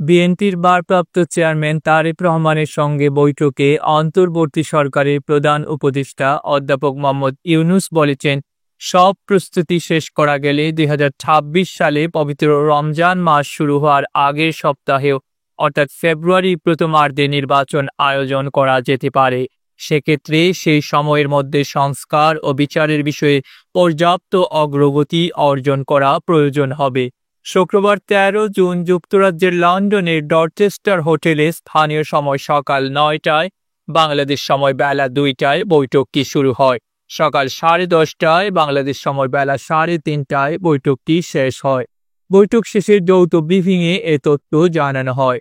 বিএনপির ভারপ্রাপ্ত চেয়ারম্যান তারেক রহমানের সঙ্গে বৈঠকে অন্তর্বর্তী সরকারের প্রধান উপদেষ্টা অধ্যাপক মোহাম্মদ ইউনূস বলেছেন, সব প্রস্তুতি শেষ করা গেলে ২০২৬ সালে পবিত্র রমজান মাস শুরু হওয়ার আগের সপ্তাহেও অর্থাৎ ফেব্রুয়ারি প্রথমার্ধে নির্বাচন আয়োজন করা যেতে পারে। সেক্ষেত্রে সেই সময়ের মধ্যে সংস্কার ও বিচারের বিষয়ে পর্যাপ্ত অগ্রগতি অর্জন করা প্রয়োজন হবে। শুক্রবার ১৩ জুন যুক্তরাজ্যের লন্ডনের ডরচেস্টার হোটেলে স্থানীয় সময় সকাল ৯টায়, বাংলাদেশ সময় বেলা ২টায় বৈঠকটি শুরু হয়। সকাল ১০:৩০টায়, বাংলাদেশ সময় বেলা ৩:৩০টায় বৈঠকটি শেষ হয়। বৈঠক শেষে যৌথ ব্রিফিংয়ে এ তথ্য জানানো হয়।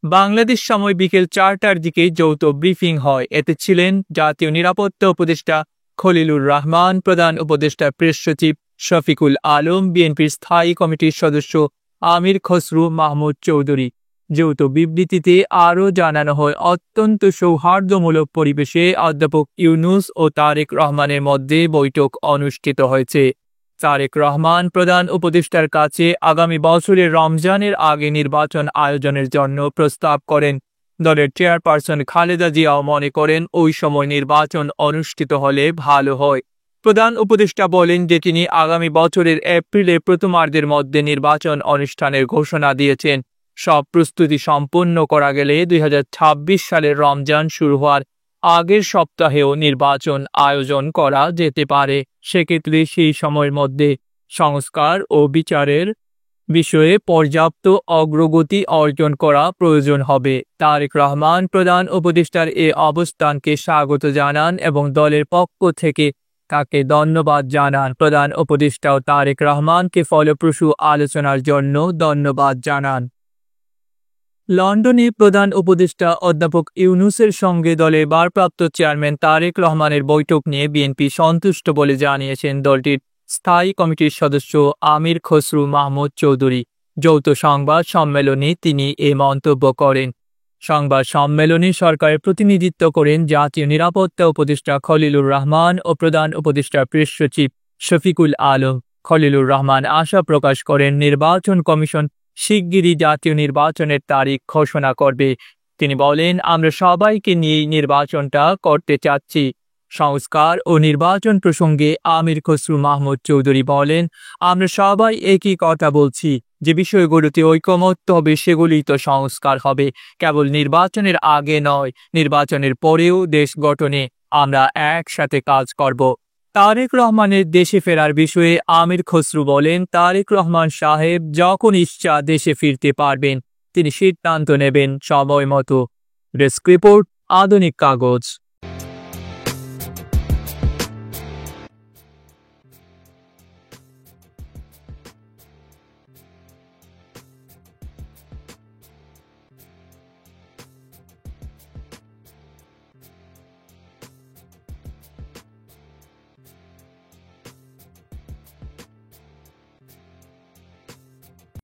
বাংলাদেশ সময় বিকেল ৪টার দিকে যৌথ ব্রিফিং হয়। এতে ছিলেন জাতীয় নিরাপত্তা উপদেষ্টা খলিলুর রহমান, প্রধান উপদেষ্টা প্রেস সচিব শফিকুল আলম, বিএনপির স্থায়ী কমিটির সদস্য আমির খসরু মাহমুদ চৌধুরী। যৌথ বিবৃতিতে আরও জানানো হয়, অত্যন্ত সৌহার্দ্যমূলক পরিবেশে অধ্যাপক ইউনূস ও তারেক রহমানের মধ্যে বৈঠক অনুষ্ঠিত হয়েছে। তারেক রহমান প্রধান উপদেষ্টার কাছে আগামী বছরের রমজানের আগে নির্বাচন আয়োজনের জন্য প্রস্তাব করেন। দলের চেয়ারপারসন খালেদা জিয়াও মনে করেন ওই সময় নির্বাচন অনুষ্ঠিত হলে ভালো হয়। প্রধান উপদেষ্টা বলেন যে তিনি আগামী বছরের এপ্রিলের প্রথমার্ধের মধ্যে নির্বাচন অনুষ্ঠানের ঘোষণা দিয়েছেন। সব প্রস্তুতি সম্পন্ন করা গেলে ২০২৬ সালের রমজান শুরু হওয়ার আগের সপ্তাহেও নির্বাচন আয়োজন করা যেতে পারে। সেক্ষেত্রে সেই সময়ের মধ্যে সংস্কার ও বিচারের বিষয়ে পর্যাপ্ত অগ্রগতি অর্জন করা প্রয়োজন হবে। তারেক রহমান প্রধান উপদেষ্টার এ অবস্থানকে স্বাগত জানান এবং দলের পক্ষ থেকে তাকে ধন্যবাদ জানান। প্রধান উপদেষ্টাও তারেক রহমানকে ফলপ্রসূ আলোচনার জন্য ধন্যবাদ জানান। লন্ডনে প্রধান উপদেষ্টা অধ্যাপক ইউনূসের সঙ্গে দলের ভারপ্রাপ্ত চেয়ারম্যান তারেক রহমানের বৈঠক নিয়ে বিএনপি সন্তুষ্ট বলে জানিয়েছেন দলটির স্থায়ী কমিটির সদস্য আমির খসরু মাহমুদ চৌধুরী। যৌথ সংবাদ সম্মেলনে তিনি এ মন্তব্য করেন। সংবাদ সম্মেলনে সরকারের প্রতিনিধিত্ব করেন জাতীয় নিরাপত্তা উপদেষ্টা খলিলুর রহমান ও প্রধান উপদেষ্টা প্রেস সচিব শফিকুল আলম। খলিলুর রহমান আশা প্রকাশ করেন, নির্বাচন কমিশন শিগগিরই জাতীয় নির্বাচনের তারিখ ঘোষণা করবে। তিনি বলেন, আমরা সবাইকে নিয়েই নির্বাচনটা করতে চাচ্ছি। সংস্কার ও নির্বাচন প্রসঙ্গে আমির খসরু মাহমুদ চৌধুরী বলেন, আমরা সবাই একই কথা বলছি, যে বিষয়গুলোতে ঐকমত্য হবে সেগুলিই তো সংস্কার হবে। কেবল নির্বাচনের আগে নয়, নির্বাচনের পরেও দেশ গঠনে আমরা একসাথে কাজ করব। তারেক রহমানের দেশে ফেরার বিষয়ে আমির খসরু বলেন, তারেক রহমান সাহেব যখন ইচ্ছা দেশে ফিরতে পারবেন, তিনি সিদ্ধান্ত নেবেন সময় মতো। ডেস্ক রিপোর্ট, আধুনিক কাগজ।